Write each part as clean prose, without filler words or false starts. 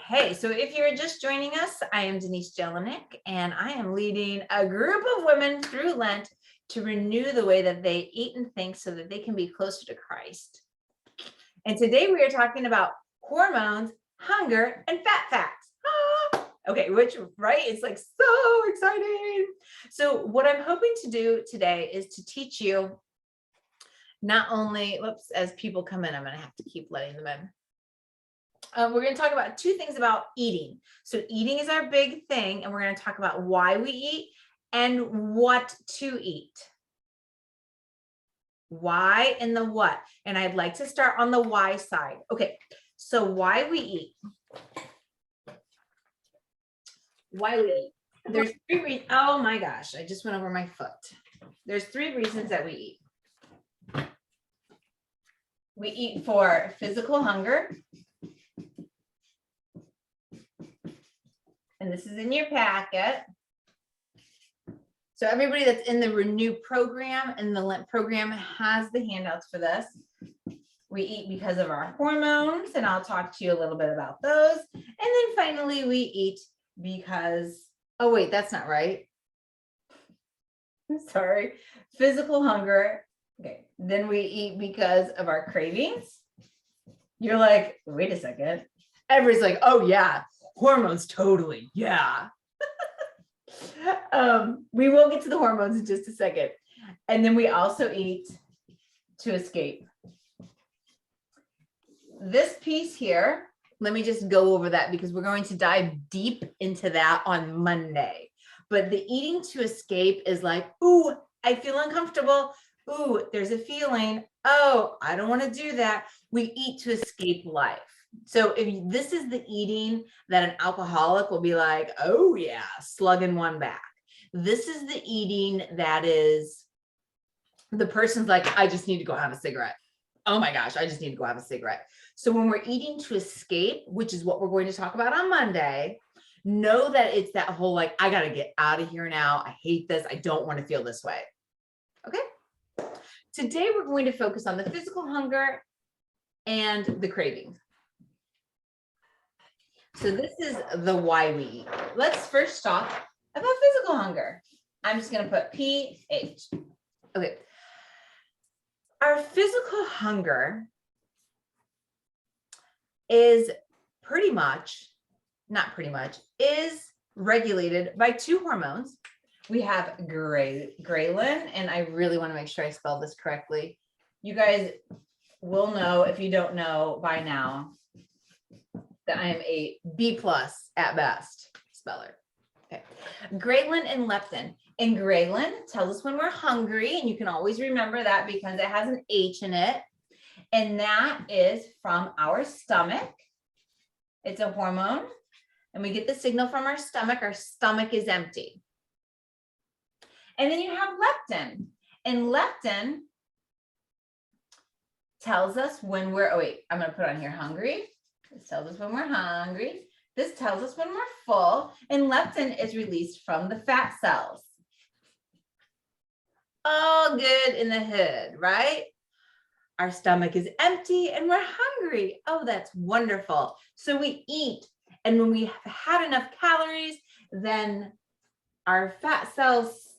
Hey, so if you're just joining us, I am Denise Jelinek, and I am leading a group of women through Lent to renew the way that they eat and think so that they can be closer to Christ. And today we are talking about hormones, hunger, and fat facts. Okay, which, right? It's like so exciting. So what I'm hoping to do today is to teach you not only, whoops, as people come in, I'm going to have to keep letting them in. We're going to talk about two things about eating. So eating is our big thing, and we're going to talk about why we eat and what to eat. Why and the what. And I'd like to start on the why side. Okay, so why we eat. Why we eat. There's three reasons. Oh my gosh, I just went over my foot. There's three reasons that we eat. We eat for physical hunger. And this is in your packet. So everybody that's in the Renew program and the Lent program has the handouts for this. We eat because of our hormones, and I'll talk to you a little bit about those. And then finally, we eat because, oh wait, that's not right. I'm sorry. Physical hunger. Okay. Then we eat because of our cravings. You're like, wait a second. Everybody's like, oh yeah. Hormones, totally. Yeah. We will get to the hormones in just a second. And then we also eat to escape. This piece here, let me just go over that because we're going to dive deep into that on Monday. But the eating to escape is like, ooh, I feel uncomfortable. Ooh, there's a feeling. Oh, I don't want to do that. We eat to escape life. So if this is the eating that an alcoholic will be like, oh yeah, slugging one back. This is the eating that is the person's like, I just need to go have a cigarette. Oh my gosh, I just need to go have a cigarette. So when we're eating to escape, which is what we're going to talk about on Monday, know that it's that whole like, I got to get out of here now. I hate this. I don't want to feel this way. Okay. Today we're going to focus on the physical hunger and the cravings. So this is the why we eat. Let's first talk about physical hunger. I'm just going to put PH. Okay. Our physical hunger is pretty much, not pretty much, is regulated by two hormones. We have ghrelin, and I really want to make sure I spell this correctly. You guys will know, if you don't know by now, that I am a B+ at best speller. Okay. Ghrelin and leptin. And ghrelin tells us when we're hungry, and you can always remember that because it has an H in it. And that is from our stomach. It's a hormone, and we get the signal from our stomach. Our stomach is empty. And then you have leptin. And leptin tells us when we're, oh wait, I'm going to put on here hungry. This tells us when we're hungry. This tells us when we're full. And leptin is released from the fat cells. All good in the hood, right? Our stomach is empty and we're hungry. Oh, that's wonderful. So we eat. And when we have had enough calories, then our fat cells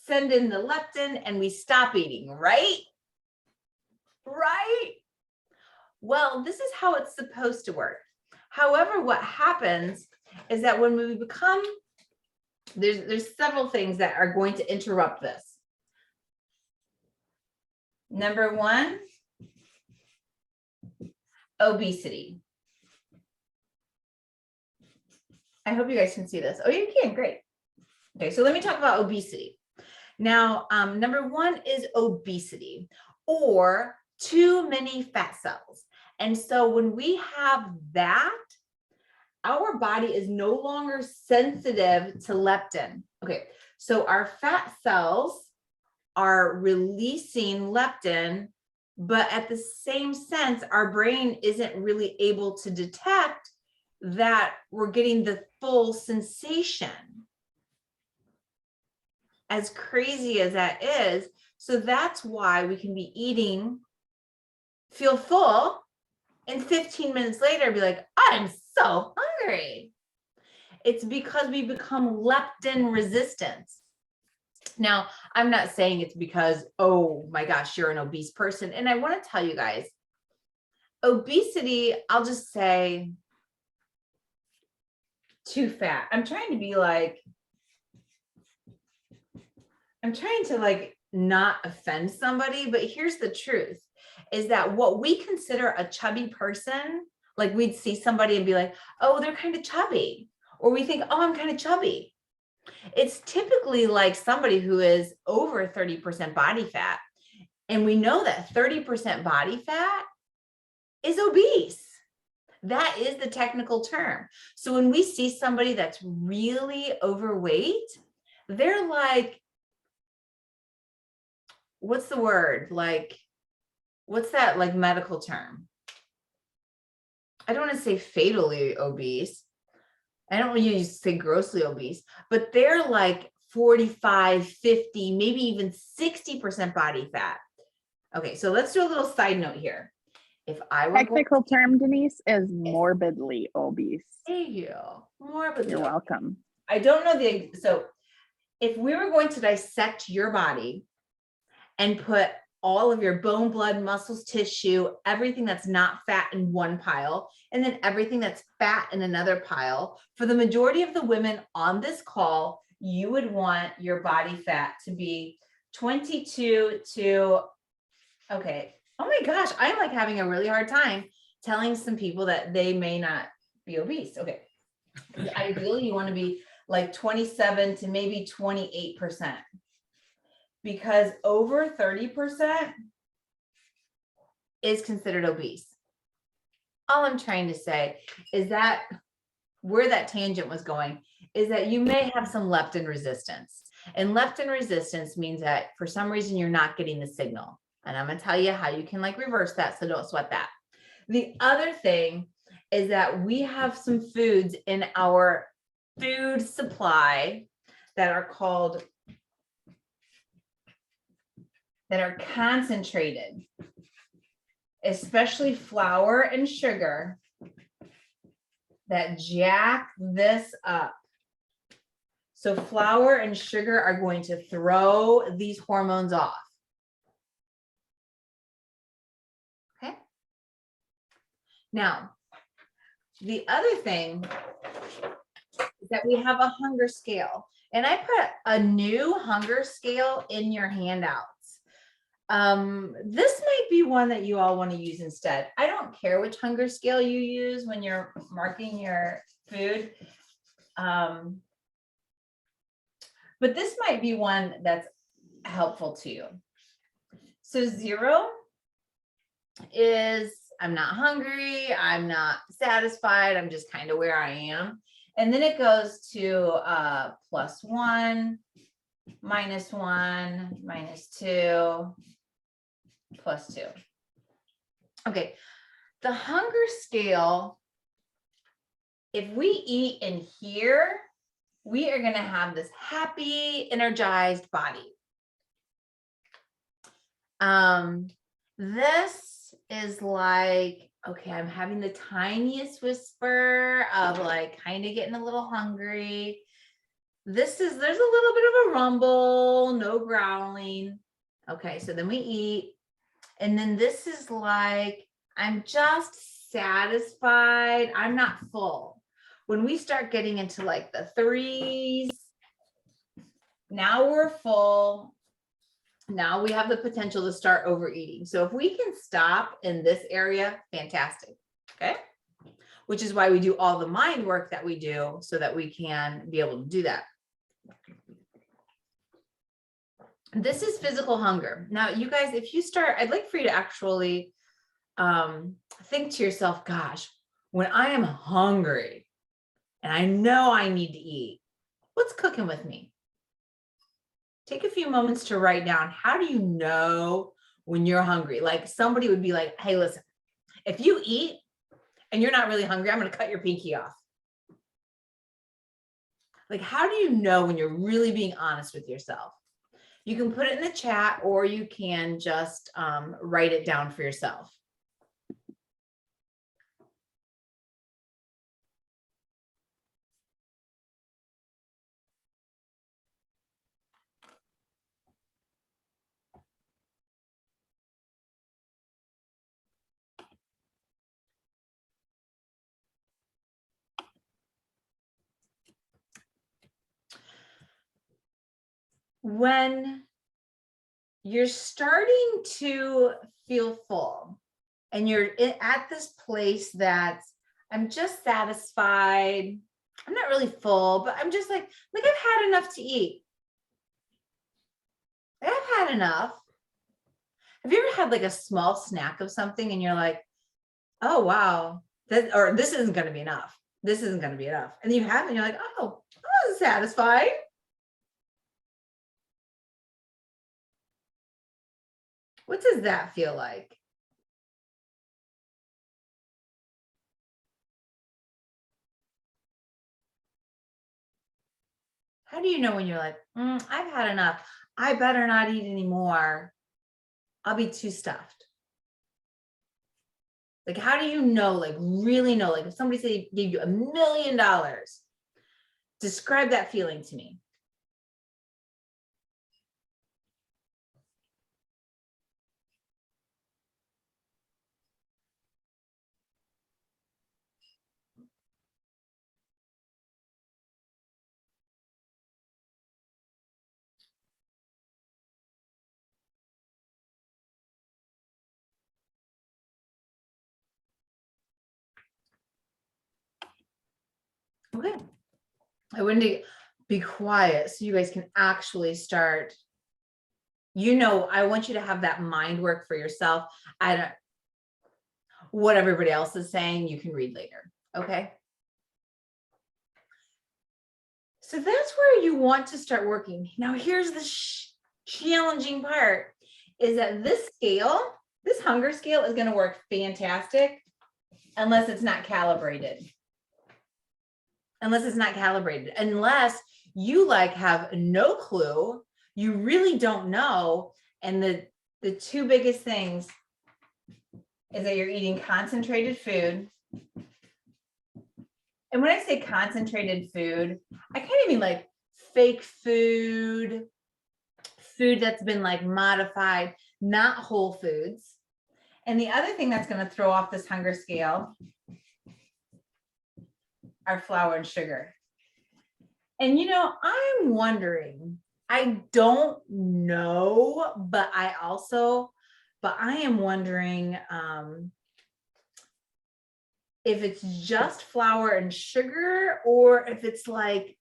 send in the leptin and we stop eating, right? Right? Well, this is how it's supposed to work. However, what happens is that when we become, there's several things that are going to interrupt this. Number one, obesity. I hope you guys can see this. Oh, you can, great. Okay, so let me talk about obesity. Now, number one is obesity, or too many fat cells. And so when we have that, our body is no longer sensitive to leptin. Okay, so our fat cells are releasing leptin, but at the same sense, our brain isn't really able to detect that we're getting the full sensation. As crazy as that is, so that's why we can be eating, feel full, and 15 minutes later be like, I'm so hungry. It's because we become leptin resistant. Now, I'm not saying it's because, oh my gosh, you're an obese person. And I want to tell you guys, obesity, I'll just say too fat. I'm trying to like not offend somebody, but here's the truth is that what we consider a chubby person, like we'd see somebody and be like, oh, they're kind of chubby. Or we think, oh, I'm kind of chubby. It's typically like somebody who is over 30% body fat. And we know that 30% body fat is obese. That is the technical term. So when we see somebody that's really overweight, they're like, what's the word? Like, what's that like medical term? I don't want to say fatally obese. I don't want you to say grossly obese, but they're like 45, 50, maybe even 60% body fat. Okay, so let's do a little side note here. If I were technical term, Denise, is morbidly obese. Thank you. Morbidly. You're welcome. I don't know so if we were going to dissect your body and put all of your bone, blood, muscles, tissue, everything that's not fat in one pile, and then everything that's fat in another pile, for the majority of the women on this call, you would want your body fat to be 22 to, okay, oh my gosh, I'm like having a really hard time telling some people that they may not be obese. Okay. Ideally, you want to be like 27 to maybe 28%. Because over 30% is considered obese. All I'm trying to say is that where that tangent was going is that you may have some leptin resistance. And leptin resistance means that for some reason you're not getting the signal. And I'm going to tell you how you can like reverse that, so don't sweat that. The other thing is that we have some foods in our food supply that are concentrated, especially flour and sugar, that jack this up. So flour and sugar are going to throw these hormones off. Okay. Now, the other thing is that we have a hunger scale, and I put a new hunger scale in your handouts. This might be one that you all want to use instead. I don't care which hunger scale you use when you're marking your food. But this might be one that's helpful to you. So 0 is I'm not hungry, I'm not satisfied, I'm just kind of where I am. And then it goes to +1, -1, -2, +2. Okay, the hunger scale, if we eat in here, we are going to have this happy, energized body. This is like, okay, I'm having the tiniest whisper of like kind of getting a little hungry. There's a little bit of a rumble, no growling. Okay, so then we eat. And then this is like, I'm just satisfied. I'm not full. When we start getting into like the 3s, now we're full. Now we have the potential to start overeating. So if we can stop in this area, fantastic. Okay. Which is why we do all the mind work that we do so that we can be able to do that. This is physical hunger. Now, you guys, if you start, I'd like for you to actually think to yourself, gosh, when I am hungry and I know I need to eat, what's cooking with me? Take a few moments to write down, how do you know when you're hungry? Like somebody would be like, hey, listen, if you eat and you're not really hungry, I'm going to cut your pinky off. Like, how do you know when you're really being honest with yourself? You can put it in the chat or you can just write it down for yourself. when you're starting to feel full and you're at this place that I'm just satisfied. I'm not really full, but I'm just like I've had enough to eat. I've had enough. Have you ever had like a small snack of something and you're like, oh, wow, this isn't going to be enough. This isn't going to be enough. And you have it and you're like, oh, I was satisfied. What does that feel like? How do you know when you're like, I've had enough. I better not eat anymore. I'll be too stuffed. Like, how do you know, like really know, like if somebody said gave you $1 million, describe that feeling to me. Okay. I want to be quiet so you guys can actually start. I want you to have that mind work for yourself. What everybody else is saying, you can read later. Okay. So that's where you want to start working. Now, here's the challenging part is that this hunger scale is going to work fantastic unless it's not calibrated. Unless you have no clue, you really don't know. And the two biggest things is that you're eating concentrated food. And when I say concentrated food, I kind of mean like fake food that's been like modified, not whole foods. And the other thing that's going to throw off this hunger scale are flour and sugar. And I'm wondering, I don't know, but I am wondering if it's just flour and sugar or if it's like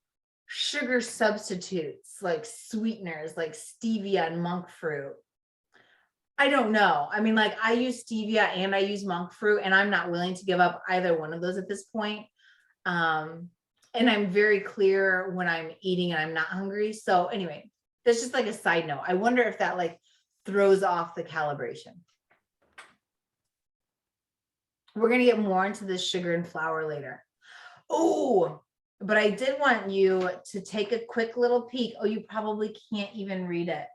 sugar substitutes, like sweeteners, like stevia and monk fruit. I don't know. I mean, like I use stevia and I use monk fruit, and I'm not willing to give up either one of those at this point. And I'm very clear when I'm eating and I'm not hungry. So anyway, that's just like a side note. I wonder if that like throws off the calibration. We're going to get more into this sugar and flour later. Oh, but I did want you to take a quick little peek. Oh, you probably can't even read it.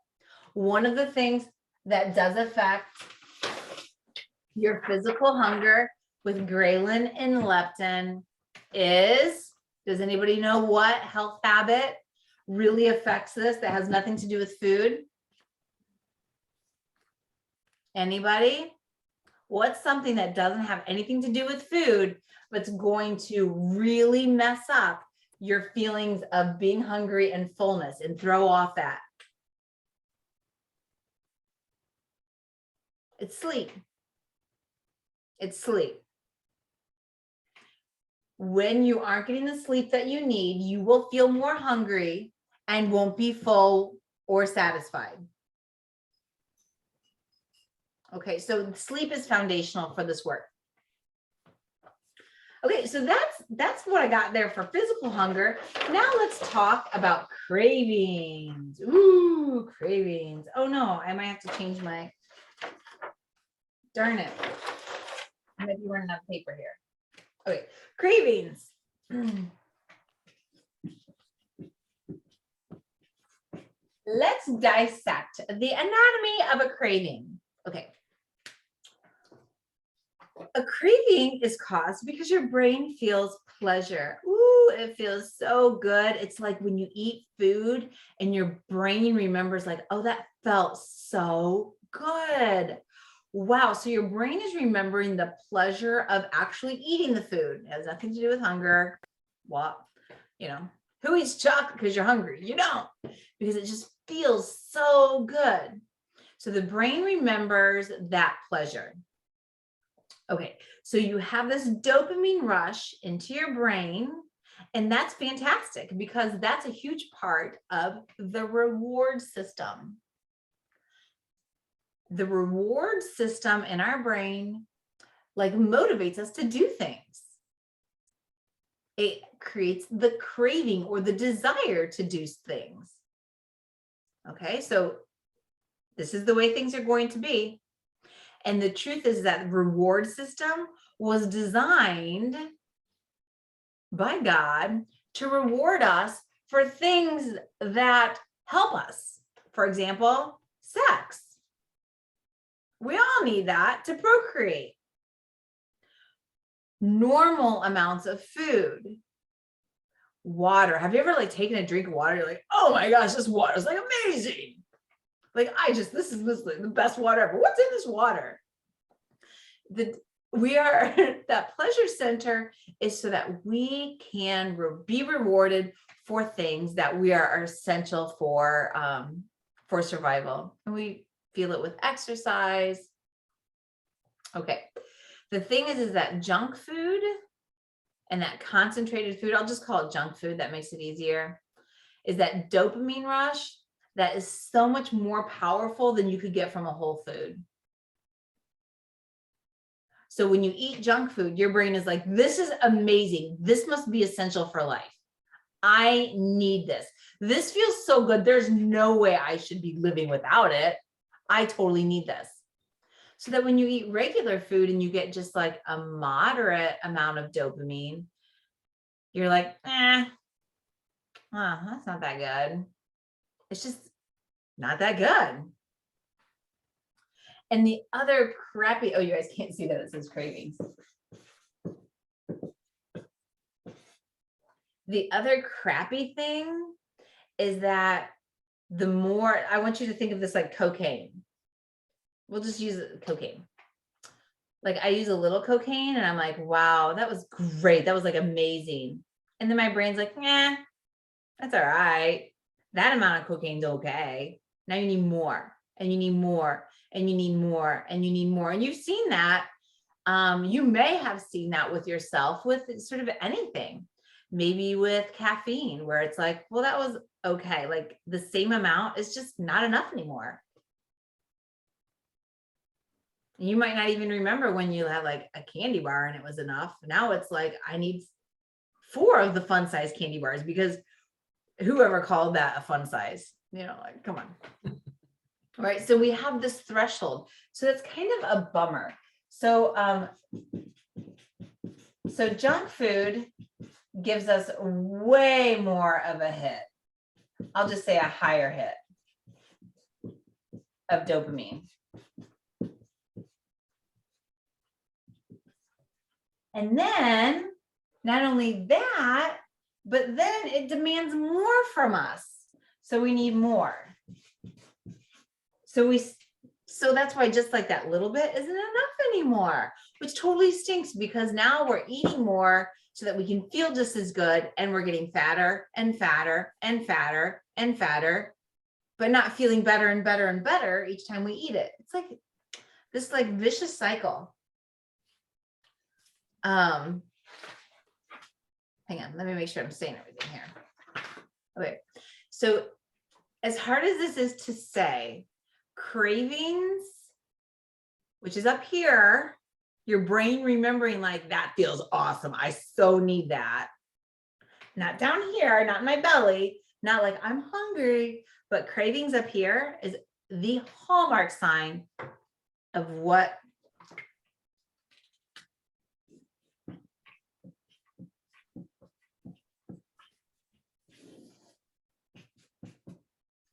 One of the things that does affect your physical hunger with ghrelin and leptin is, does anybody know what health habit really affects this that has nothing to do with food? Anybody? What's something that doesn't have anything to do with food, but it's going to really mess up your feelings of being hungry and fullness and throw off that? It's sleep. It's sleep. When you aren't getting the sleep that you need, you will feel more hungry and won't be full or satisfied. Okay, so sleep is foundational for this work. Okay, so that's what I got there for physical hunger. Now let's talk about cravings. Ooh, cravings. Oh no, I might have to change my, darn it. I might be running out of paper here. Okay, cravings. Let's dissect the anatomy of a craving. Okay. A craving is caused because your brain feels pleasure. Ooh, it feels so good. It's like when you eat food and your brain remembers like, oh, that felt so good. Wow. So your brain is remembering the pleasure of actually eating the food. It has nothing to do with hunger. Well, who eats chocolate because you're hungry? You don't, because it just feels so good. So the brain remembers that pleasure. Okay, so you have this dopamine rush into your brain, and that's fantastic because that's a huge part of the reward system. The reward system in our brain like motivates us to do things. It creates the craving or the desire to do things. Okay, so this is the way things are going to be. And the truth is that the reward system was designed by God to reward us for things that help us. For example, sex. We all need that to procreate. Normal amounts of food. Water. Have you ever like taken a drink of water? You're like, oh my gosh, this water is like amazing. Like this is the best water ever. What's in this water? That pleasure center is so that we can be rewarded for things that we are essential for survival. And we feel it with exercise. Okay. The thing is that junk food and that concentrated food, I'll just call it junk food, that makes it easier, is that dopamine rush that is so much more powerful than you could get from a whole food. So when you eat junk food, your brain is like, this is amazing. This must be essential for life. I need this. This feels so good. There's no way I should be living without it. I totally need this. So that when you eat regular food and you get just like a moderate amount of dopamine, you're like, that's not that good. It's just not that good. And the other crappy, oh, you guys can't see that it says cravings. The other crappy thing is that the more, I want you to think of this like cocaine. We'll just use cocaine. Like I use a little cocaine and I'm like, wow, that was great. That was like amazing. And then my brain's like, that's all right. That amount of cocaine's okay. Now you need more and you need more and you need more and you need more. And you've seen that. You may have seen that with yourself with sort of anything, maybe with caffeine, where it's like, well, that was okay. Like the same amount is just not enough anymore. You might not even remember when you had like a candy bar and it was enough. Now it's like, I need 4 of the fun size candy bars because whoever called that a fun size, like, come on. Right. So we have this threshold. So that's kind of a bummer. So, so junk food gives us way more of a hit. I'll just say a higher hit of dopamine. And then not only that, but then it demands more from us. So we need more. So that's why just like that little bit isn't enough anymore, which totally stinks because now we're eating more so that we can feel just as good and we're getting fatter and fatter and fatter and fatter, but not feeling better and better and better each time we eat it. It's like this like vicious cycle. Hang on, let me make sure I'm saying everything here. Okay, so as hard as this is to say, cravings, which is up here, your brain remembering like that feels awesome. I so need that. Not down here, not in my belly, not like I'm hungry, but cravings up here is the hallmark sign of what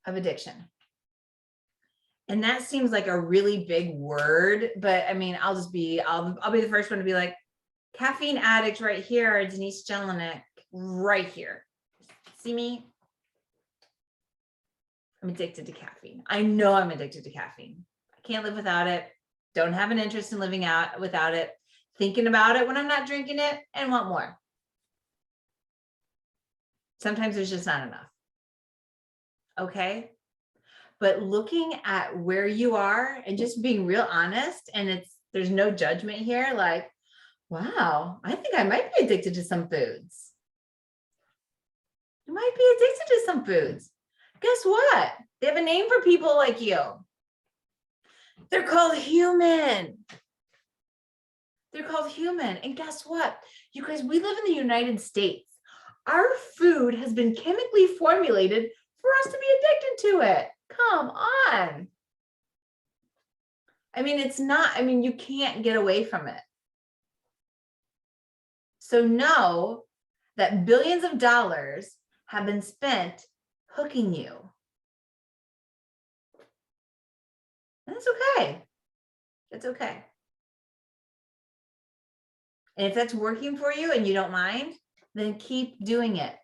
of addiction. And that seems like a really big word, but I mean, I'll be the first one to be like, caffeine addict right here, Denise Jelinek, right here. See me? I'm addicted to caffeine. I know I'm addicted to caffeine. I can't live without it. Don't have an interest in living out without it. Thinking about it when I'm not drinking it and want more. Sometimes there's just not enough. Okay. but looking at where you are and just being real honest, and there's no judgment here. Like, wow, I think I might be addicted to some foods. You might be addicted to some foods. Guess what? They have a name for people like you. They're called human. They're called human. And guess what? You guys, we live in the United States. Our food has been chemically formulated for us to be addicted to it. Come on. I mean, you can't get away from it. So know that billions of dollars have been spent hooking you. And it's okay. It's okay. And if that's working for you and you don't mind, then keep doing it.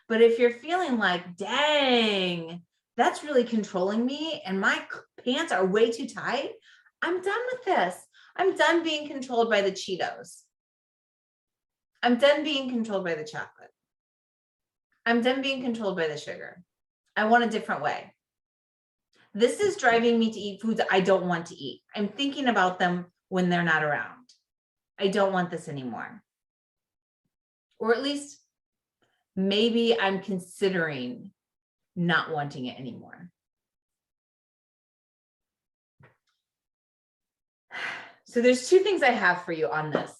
But if you're feeling like, dang, that's really controlling me and my pants are way too tight, I'm done with this. I'm done being controlled by the Cheetos. I'm done being controlled by the chocolate. I'm done being controlled by the sugar. I want a different way. This is driving me to eat foods I don't want to eat. I'm thinking about them when they're not around. I don't want this anymore. Or at least maybe I'm considering not wanting it anymore. So there's two things I have for you on this.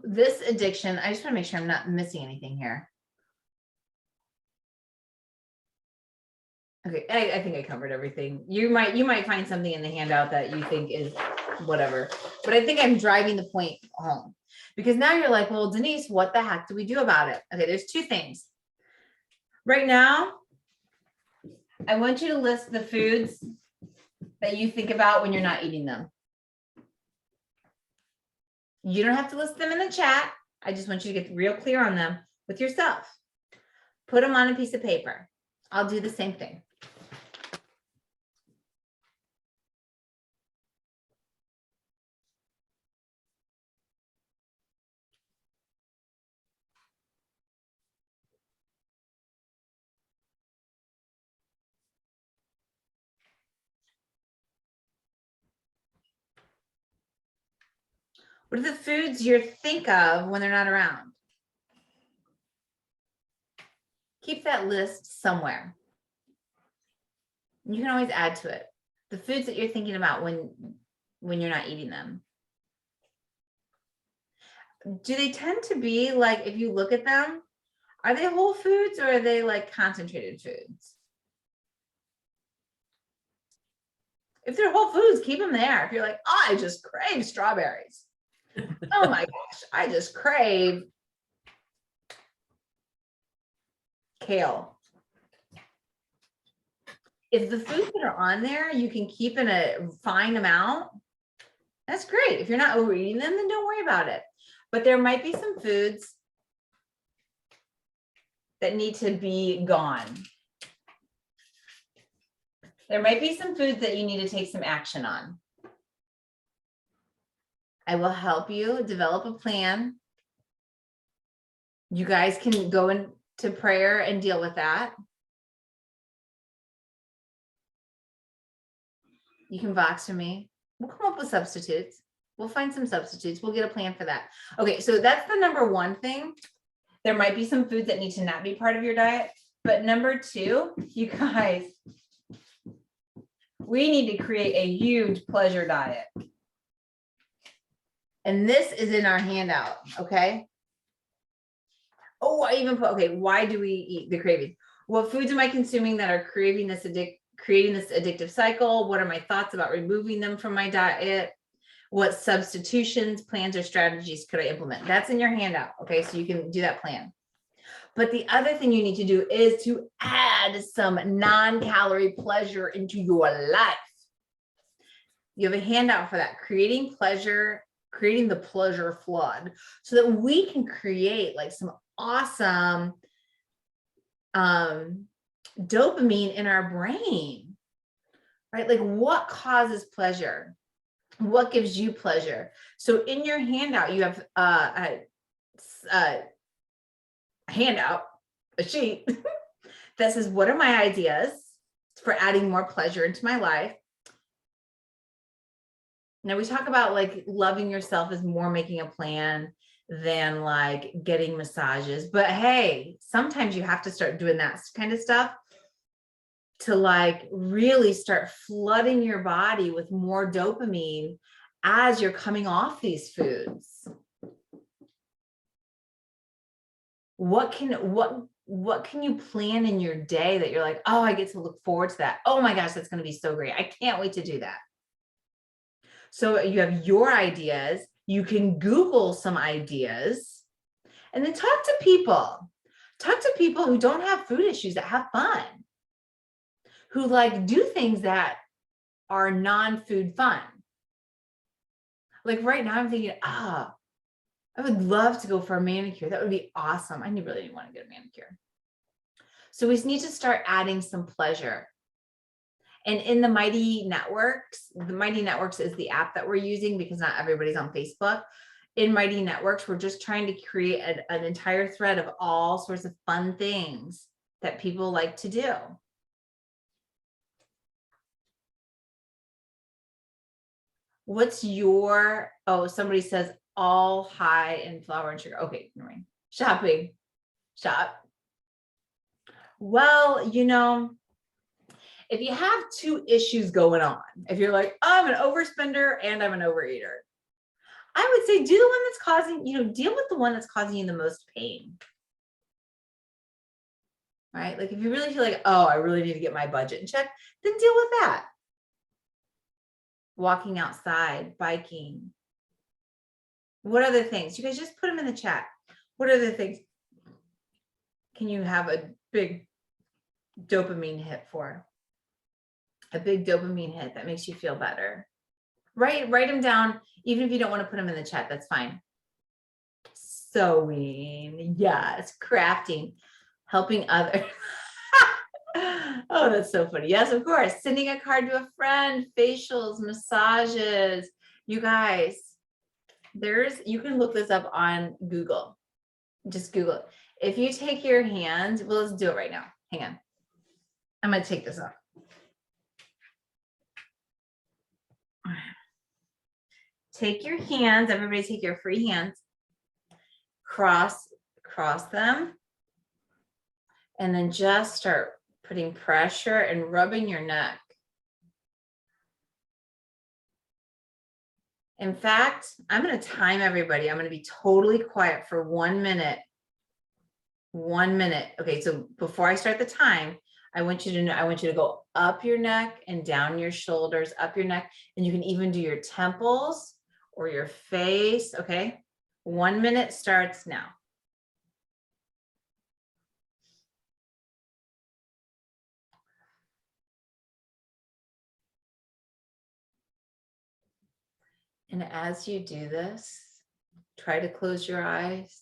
This addiction, I just want to make sure I'm not missing anything here. Okay, I think I covered everything. You might find something in the handout that you think is whatever, but I think I'm driving the point home, because now you're like, well, Denise, what the heck do we do about it? Okay, there's two things. Right now, I want you to list the foods that you think about when you're not eating them. You don't have to list them in the chat. I just want you to get real clear on them with yourself. Put them on a piece of paper. I'll do the same thing. What are the foods you think of when they're not around? Keep that list somewhere. You can always add to it. The foods that you're thinking about when you're not eating them. Do they tend to be like, if you look at them, are they whole foods or are they like concentrated foods? If they're whole foods, keep them there. If you're like, oh, I just crave strawberries. Oh my gosh, I just crave kale. If the foods that are on there, you can keep in a fine amount, that's great. If you're not overeating them, then don't worry about it. But there might be some foods that need to be gone. There might be some foods that you need to take some action on. I will help you develop a plan. You guys can go into prayer and deal with that. You can Vox for me. We'll come up with substitutes. We'll find some substitutes. We'll get a plan for that. Okay, so that's the number one thing. There might be some foods that need to not be part of your diet. But number two, you guys, we need to create a huge pleasure diet. And this is in our handout, okay? Oh, I even put, okay, why do we eat the craving? What foods am I consuming that are creating this addictive cycle? What are my thoughts about removing them from my diet? What substitutions, plans, or strategies could I implement? That's in your handout, okay? So you can do that plan. But the other thing you need to do is to add some non-calorie pleasure into your life. You have a handout for that, creating the pleasure flood, so that we can create like some awesome dopamine in our brain, right? Like what causes pleasure? What gives you pleasure? So in your handout, you have a handout, a sheet that says, what are my ideas? for adding more pleasure into my life. Now we talk about like loving yourself is more making a plan than like getting massages. But hey, sometimes you have to start doing that kind of stuff to like really start flooding your body with more dopamine as you're coming off these foods. What can you plan in your day that you're like, oh, I get to look forward to that. Oh my gosh, that's going to be so great. I can't wait to do that. So you have your ideas, you can Google some ideas, and then talk to people. Talk to people who don't have food issues, that have fun, who like do things that are non-food fun. Like right now I'm thinking, I would love to go for a manicure. That would be awesome. I really want to get a manicure. So we need to start adding some pleasure. And in the Mighty Networks is the app that we're using because not everybody's on Facebook. In Mighty Networks, we're just trying to create an entire thread of all sorts of fun things that people like to do. What's your, somebody says all high in flour and sugar. Okay, never mind. Shop. Well, if you have two issues going on, if you're like, I'm an overspender and I'm an overeater, I would say do the one that's causing, deal with the one that's causing you the most pain. Right? Like if you really feel like, I really need to get my budget in check, then deal with that. Walking outside, biking. What other things? You guys just put them in the chat. What other things can you have a big dopamine hit for? A big dopamine hit that makes you feel better. Write them down. Even if you don't want to put them in the chat, that's fine. Sewing, yes. Crafting, helping others. Oh, that's so funny. Yes, of course. Sending a card to a friend, facials, massages. You guys, you can look this up on Google. Just Google it. If you take your hands, well, let's do it right now. Hang on. I'm going to take this off. Take your hands, everybody take your free hands, cross them, and then just start putting pressure and rubbing your neck. In fact, I'm going to time everybody. I'm going to be totally quiet for 1 minute. 1 minute. Okay, so before I start the time, I want you to go up your neck and down your shoulders, up your neck, and you can even do your temples or your face. Okay, 1 minute starts now. And as you do this, try to close your eyes.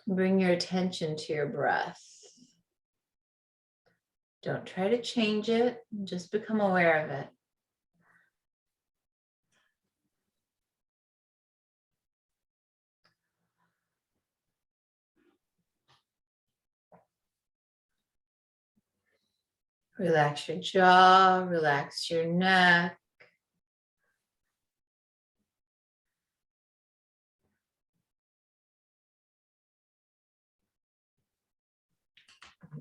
Bring your attention to your breath. Don't try to change it, just become aware of it. Relax your jaw, relax your neck.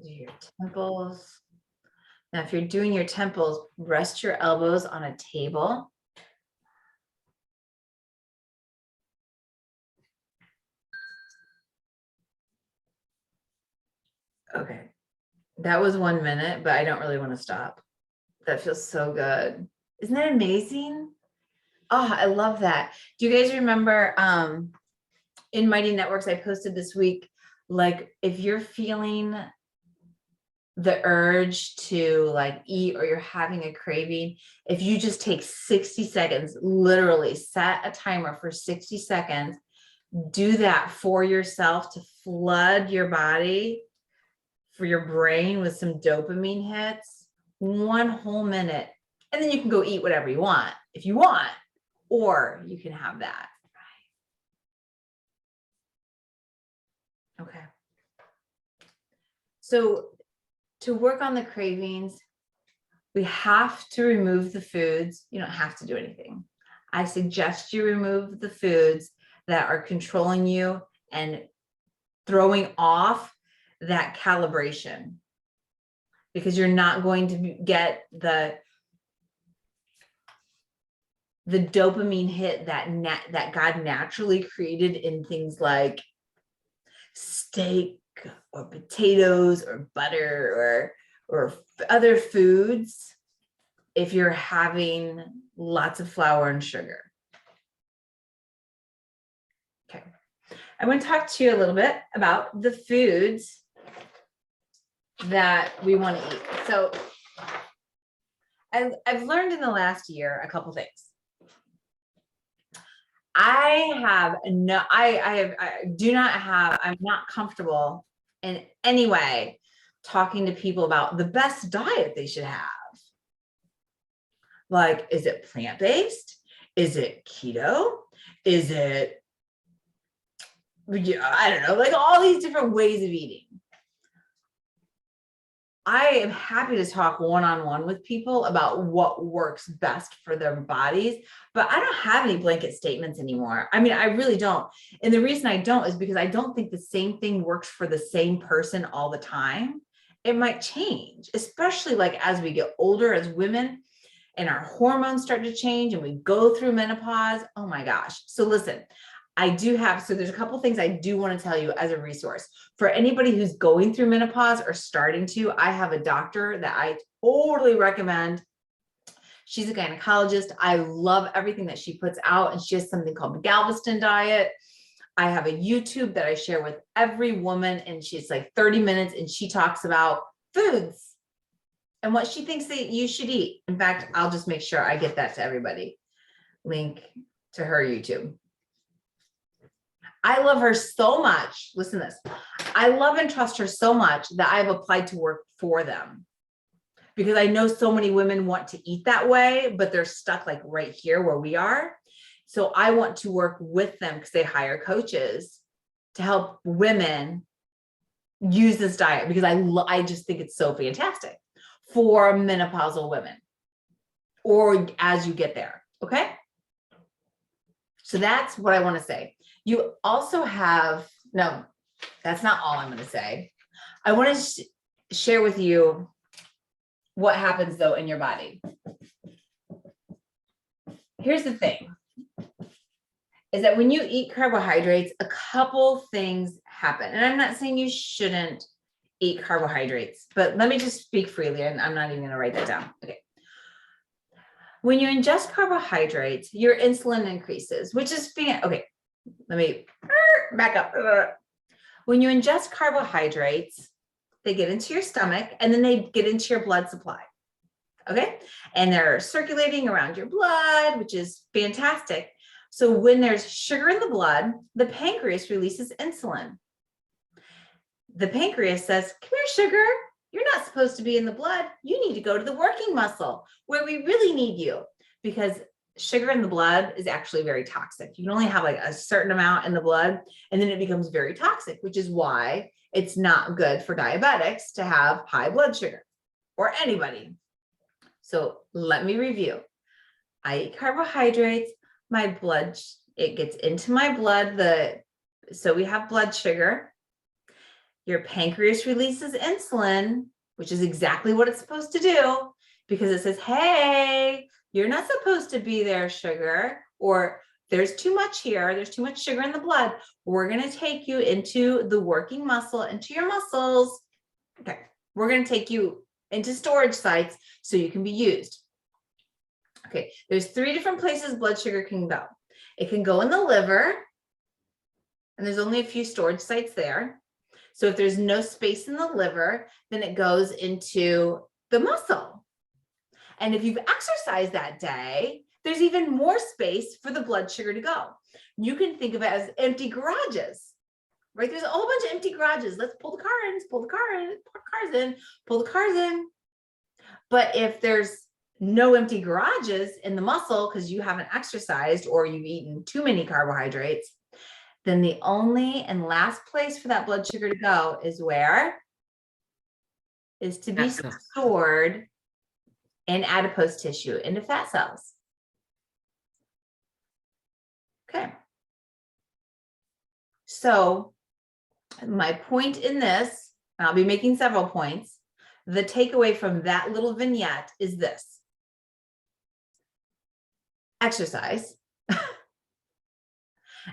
Do your temples. Now, if you're doing your temples, rest your elbows on a table. Okay, that was 1 minute, but I don't really want to stop. That feels so good. Isn't that amazing? Oh, I love that. Do you guys remember in Mighty Networks, I posted this week, like if you're feeling the urge to like eat or you're having a craving, if you just take 60 seconds, literally set a timer for 60 seconds, do that for yourself to flood your body, for your brain with some dopamine hits, 1 whole minute. And then you can go eat whatever you want if you want, or you can have that. Okay. So to work on the cravings, we have to remove the foods. You don't have to do anything. I suggest you remove the foods that are controlling you and throwing off that calibration, because you're not going to get the dopamine hit that God naturally created in things like steak or potatoes or butter or other foods if you're having lots of flour and sugar. Okay. I want to talk to you a little bit about the foods that we want to eat. So I've learned in the last year a couple things. I'm not comfortable in any way talking to people about the best diet they should have. Like, is it plant-based? Is it keto? Is it, I don't know, like all these different ways of eating. I am happy to talk one-on-one with people about what works best for their bodies, but I don't have any blanket statements anymore. I mean, I really don't. And the reason I don't is because I don't think the same thing works for the same person all the time. It might change, especially like as we get older as women and our hormones start to change and we go through menopause. Oh my gosh. So listen, there's a couple things I do want to tell you as a resource. For anybody who's going through menopause or starting to, I have a doctor that I totally recommend. She's a gynecologist. I love everything that she puts out, and she has something called the Galveston diet. I have a YouTube that I share with every woman, and she's like 30 minutes, and she talks about foods and what she thinks that you should eat. In fact, I'll just make sure I get that to everybody. Link to her YouTube. I love her so much. Listen to this. I love and trust her so much that I've applied to work for them, because I know so many women want to eat that way, but they're stuck like right here where we are. So I want to work with them because they hire coaches to help women use this diet, because I just think it's so fantastic for menopausal women or as you get there. Okay. So that's what I want to say. You also have, no, that's not all I'm going to say. I want to share with you what happens though in your body. Here's the thing, is that when you eat carbohydrates, a couple things happen. And I'm not saying you shouldn't eat carbohydrates, but let me just speak freely, and I'm not even going to write that down. Okay. When you ingest carbohydrates, your insulin increases, which is okay. Let me back up. When you ingest carbohydrates, they get into your stomach and then they get into your blood supply. Okay. And they're circulating around your blood, which is fantastic. So when there's sugar in the blood, the pancreas releases insulin. The pancreas says, come here, sugar. You're not supposed to be in the blood. You need to go to the working muscle where we really need you, because sugar in the blood is actually very toxic. You can only have like a certain amount in the blood, and then it becomes very toxic, which is why it's not good for diabetics to have high blood sugar, or anybody. So let me review. I eat carbohydrates, my blood, it gets into my blood. So we have blood sugar. Your pancreas releases insulin, which is exactly what it's supposed to do, because it says, hey, you're not supposed to be there, sugar, or there's too much here. There's too much sugar in the blood. We're going to take you into the working muscle, into your muscles. Okay. We're going to take you into storage sites so you can be used. Okay. There's 3 different places blood sugar can go. It can go in the liver, and there's only a few storage sites there. So if there's no space in the liver, then it goes into the muscle. And if you've exercised that day, there's even more space for the blood sugar to go. You can think of it as empty garages, right? There's a whole bunch of empty garages. Let's pull the car in, pull the car in, pull the cars in, pull the cars in. But if there's no empty garages in the muscle because you haven't exercised or you've eaten too many carbohydrates, then the only and last place for that blood sugar to go is where? is to be stored in adipose tissue into fat cells. Okay. So my point in this, and I'll be making several points, the takeaway from that little vignette is this: exercise.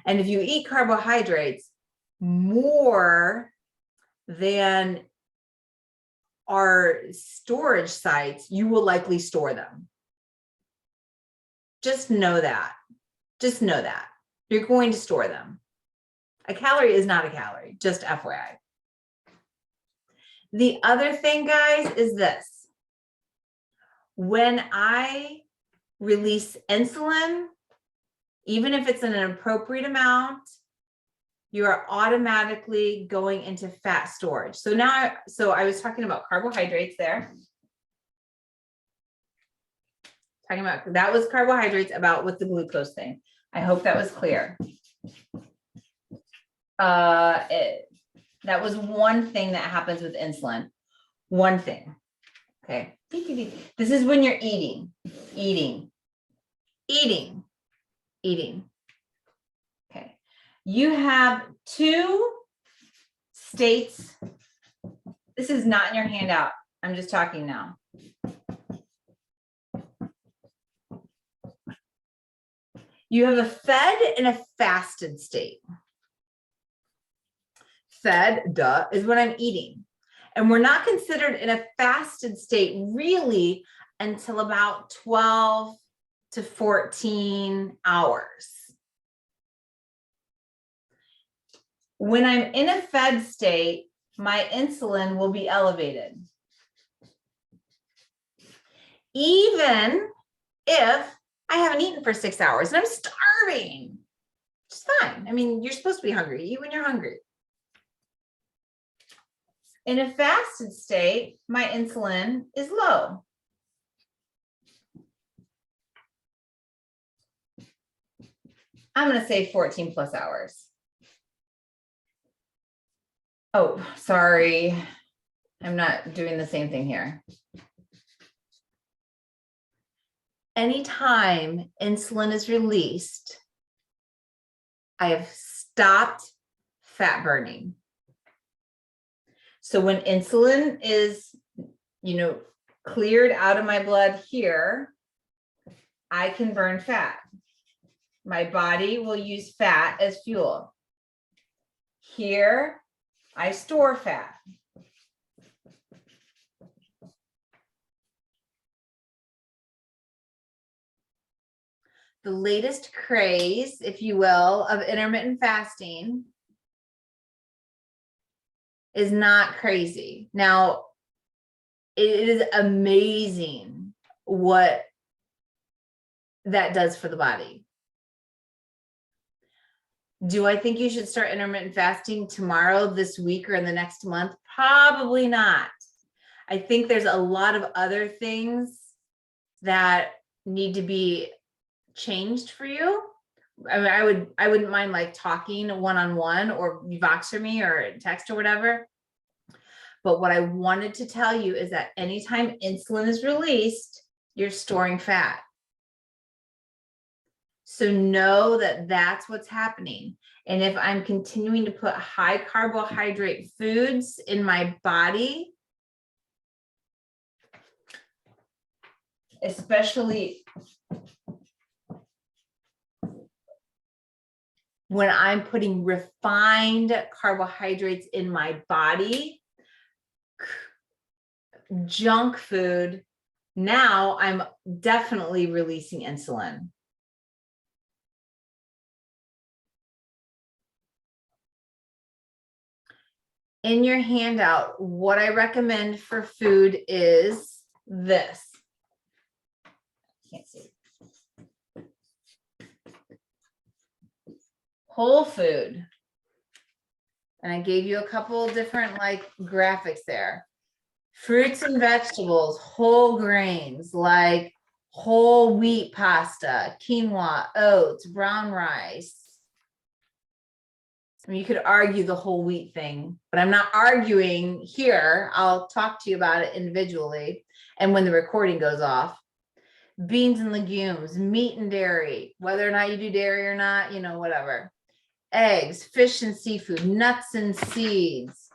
And if you eat carbohydrates more than our storage sites, you will likely store them. Just know that. Just know that. You're going to store them. A calorie is not a calorie, just FYI. The other thing, guys, is this. When I release insulin, even if it's in an appropriate amount, you are automatically going into fat storage. So now, I was talking about carbohydrates there. Talking about, that was carbohydrates about with the glucose thing. I hope that was clear. That was one thing that happens with insulin. One thing. Okay. This is when you're eating. Okay. You have two states. This is not in your handout. I'm just talking now. You have a fed and a fasted state. Fed, duh, is when I'm eating. And we're not considered in a fasted state really until about 12 to 14 hours. When I'm in a fed state, my insulin will be elevated. Even if I haven't eaten for 6 hours and I'm starving, it's fine. I mean, you're supposed to be hungry. Eat when you're hungry. In a fasted state, my insulin is low. I'm going to say 14 plus hours. Oh, sorry. I'm not doing the same thing here. Anytime insulin is released, I have stopped fat burning. So when insulin is, cleared out of my blood here, I can burn fat. My body will use fat as fuel. Here, I store fat. The latest craze, if you will, of intermittent fasting is not crazy. Now, it is amazing what that does for the body. Do I think you should start intermittent fasting tomorrow, this week, or in the next month? Probably not. I think there's a lot of other things that need to be changed for you. I mean, I wouldn't mind like talking one-on-one or Voxer me or text or whatever. But what I wanted to tell you is that anytime insulin is released, you're storing fat. So know that that's what's happening. And if I'm continuing to put high carbohydrate foods in my body, especially when I'm putting refined carbohydrates in my body, junk food, now I'm definitely releasing insulin. In your handout, what I recommend for food is this. Can't see. Whole food. And I gave you a couple different like graphics there. Fruits and vegetables, whole grains like whole wheat pasta, quinoa, oats, brown rice, I mean, you could argue the whole wheat thing, but I'm not arguing here. I'll talk to you about it individually. And when the recording goes off, beans and legumes, meat and dairy, whether or not you do dairy or not, you know, whatever. Eggs, fish and seafood, nuts and seeds,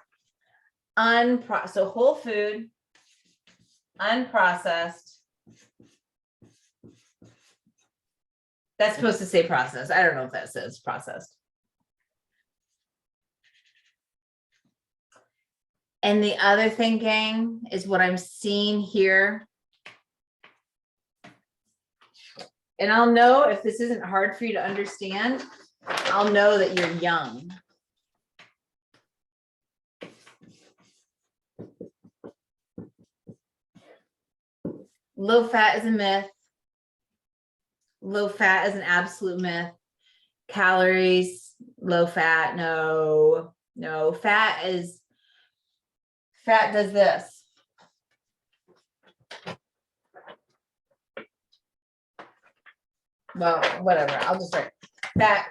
so whole food, unprocessed. That's supposed to say processed. I don't know if that says processed. And the other thing, gang, is what I'm seeing here. And I'll know if this isn't hard for you to understand, I'll know that you're young. Low fat is a myth. Low fat is an absolute myth. Calories, low fat, no. Fat does this. Well, whatever, I'll just write. Fat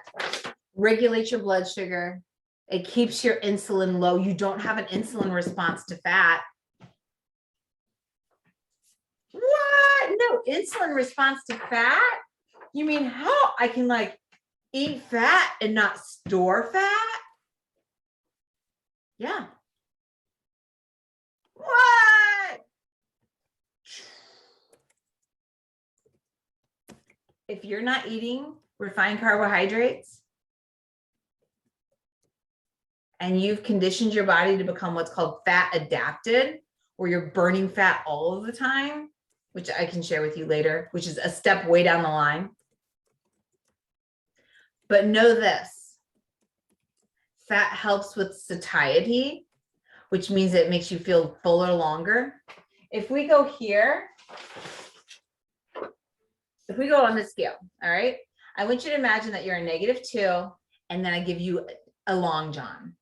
regulates your blood sugar. It keeps your insulin low. You don't have an insulin response to fat. What? No insulin response to fat? You mean how I can like eat fat and not store fat? Yeah. What? If you're not eating refined carbohydrates and you've conditioned your body to become what's called fat adapted, where you're burning fat all of the time, which I can share with you later, which is a step way down the line. But know this, fat helps with satiety, which means it makes you feel fuller longer. If we go here, if we go on the scale, all right, I want you to imagine that you're a -2, and then I give you a Long John,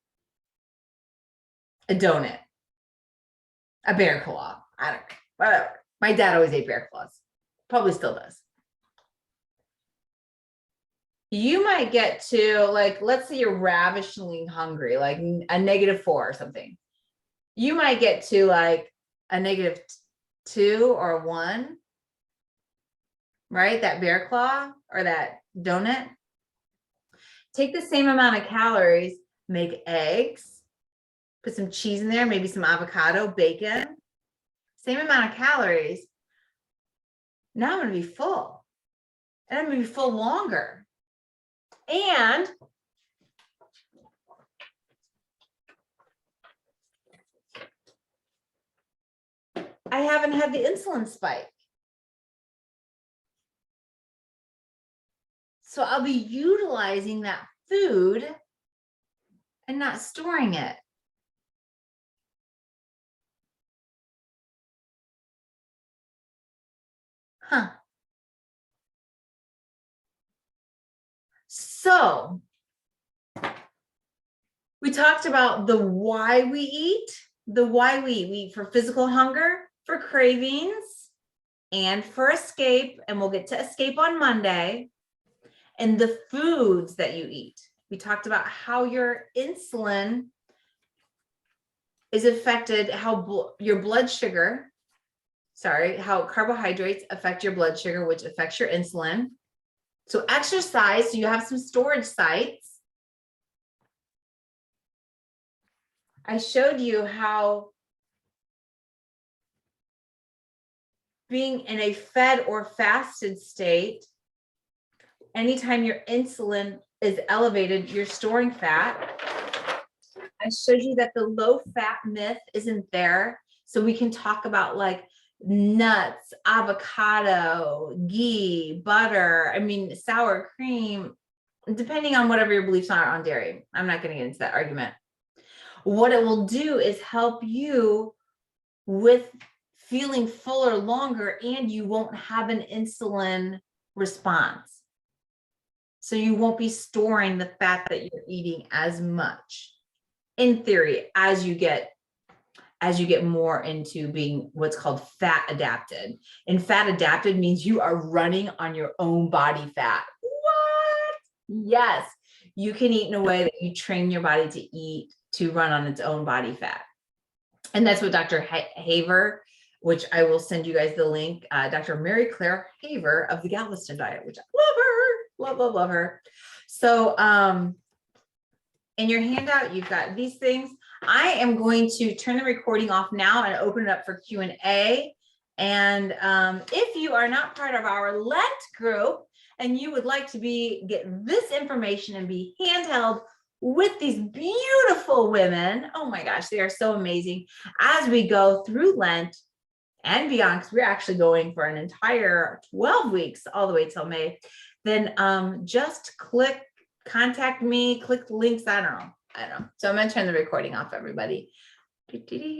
a donut, a bear claw, I don't know, whatever. My dad always ate bear claws, probably still does. You might get to, like, let's say you're ravishingly hungry, like a -4 or something. You might get to like a -2 or 1, right? That bear claw or that donut. Take the same amount of calories, make eggs, put some cheese in there, maybe some avocado, bacon, same amount of calories. Now I'm gonna be full, and I'm gonna be full longer. And I haven't had the insulin spike. So I'll be utilizing that food and not storing it. Huh. So we talked about the why we eat, we eat for physical hunger, for cravings, and for escape. And we'll get to escape on Monday. And the foods that you eat. We talked about how your insulin is affected, how your blood sugar, how carbohydrates affect your blood sugar, which affects your insulin. So exercise, so you have some storage sites. I showed you how being in a fed or fasted state, anytime your insulin is elevated, you're storing fat. I showed you that the low fat myth isn't there. So we can talk about like nuts, avocado, ghee, butter, sour cream, depending on whatever your beliefs are on dairy. I'm not going to get into that argument. What it will do is help you with feeling fuller longer, and you won't have an insulin response. So you won't be storing the fat that you're eating as much, in theory, as you get more into being what's called fat adapted. And fat adapted means you are running on your own body fat. What? Yes, you can eat in a way that you train your body to eat, to run on its own body fat. And that's what Dr. Haver, which I will send you guys the link, Dr. Mary Claire Haver of the Galveston Diet, which I love her, love her. So in your handout, you've got these things. I am going to turn the recording off now and open it up for Q&A. And if you are not part of our Lent group and you would like to get this information and be handheld with these beautiful women, oh my gosh, they are so amazing as we go through Lent and beyond, because we're actually going for an entire 12 weeks all the way till May, then just contact me, click the links. I don't know. So I'm going to turn the recording off, everybody.